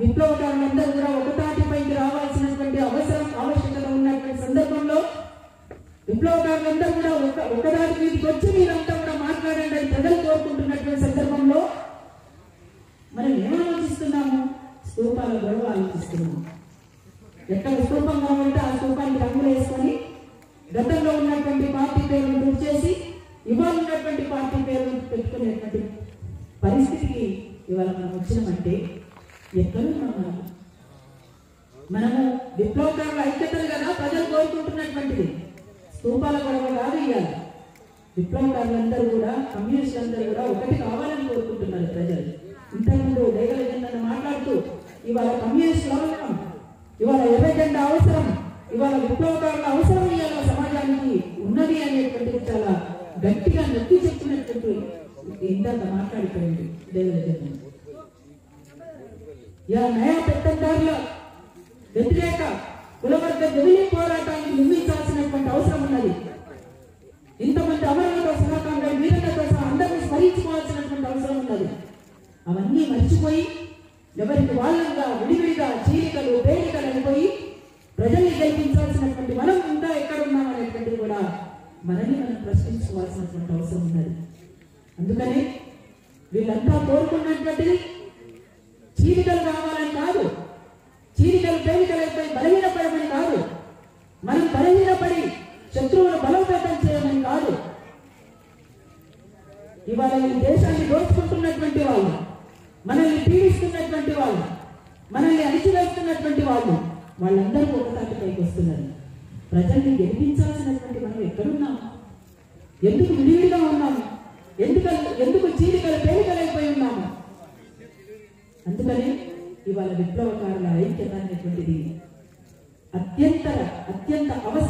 విప్లవకారులందరూ కూడా ఒకతాటిపైకి రావాల్సినటువంటి ఆవశ్యకత ఉన్నటువంటి సందర్భంలో విప్లవకారులందరూ కూడా ఒకదాటి మీదకి వచ్చి మీరంతా కూడా మాట్లాడండి అని ప్రజలు కోరుకుంటున్నటువంటి సందర్భంలో మనం ఏమాలోచిస్తున్నాము? స్తూపాల గొడవ ఆలోచిస్తున్నాము. ఎక్కడ స్తూపం కావాలంటే ఆ స్తూపానికి రంగులు వేసుకొని గతంలో ఉన్నటువంటి పార్టీ పేర్లను గుర్తు చేసి ఇవాళ ఉన్నటువంటి పార్టీ పేర్లను పెట్టుకునేటువంటి పరిస్థితికి ఇవాళ మనం వచ్చినామంటే ఎక్కడున్నాం? మనము విప్లవకారుల ఐక్యతలు కదా ప్రజలు కోరుకుంటున్నటువంటిది. స్తూపాల గొడవ కాదు. ఇవ్వాలి విప్లవకారులందరూ కూడా కమ్యూనిస్టులందరూ కూడా ఒకటి కావాలని కోరుకుంటున్నారు ప్రజలు. ఇంతకుముందు డేగల జెండాను మాట్లాడుతూ ఇవాళ కమ్యూనిస్టులు అవసరం, ఇవాళ ఎర్ర జెండా అవసరం, ఇవాళ విప్లవకారుల అవసరం ఇవాళ సమాజానికి ఉన్నది అనేటువంటిది చాలా గట్టిగా నొక్కి చెప్పినట్టు ఇందాక మాట్లాడిపోయింది డేగల జెండా. ఇలా నయా పెత్తందారుల వ్యతిరేక కులవర్గ జమిలీ పోరాటానికి నిర్మించాల్సినటువంటి అవసరం ఉన్నది. ఇంతమంది అమరులతో సహకారం వీరులతో సహా అందరినీ స్మరించుకోవాల్సినటువంటి అవసరం ఉన్నది. అవన్నీ మర్చిపోయి ఎవరికి వాళ్ళంగా విడివిడిగా చీలికలు పేలికలు అయిపోయి ప్రజల్ని గెలిపించాల్సినటువంటి మనం ఇంకా ఎక్కడున్నాం అనేటువంటిది కూడా మనల్ని మనం ప్రశ్నించుకోవాల్సినటువంటి అవసరం ఉన్నది. అందుకని వీళ్ళంతా కోరుకున్నటువంటిది చీలికలు కావాలని కాదు, చీలికలు పేలికలైపోయి బలహీనపడమని కాదు, మనం బలహీనపడి శత్రువులు బలోపేతం చేయమని కాదు. ఇవాళ ఈ దేశాన్ని దోచుకుంటున్నటువంటి వాళ్ళు, మనల్ని పీడిస్తున్నటువంటి వాళ్ళు, మనల్ని అణిచివేస్తున్నటువంటి వాళ్ళు, వాళ్ళందరూ ఒకతాటిపైకి వస్తున్నారు. ప్రజల్ని గెలిపించాల్సినటువంటి మనం ఎక్కడున్నాము? ఎందుకు విడివిడిగా ఉన్నాము? ఎందుకు చీలికలు పేలికలైపోయి ఉన్నాము? అందుకని ఇవాళ విప్లవకారుల ఐక్యత అనేటువంటిది అత్యంత అవసరం.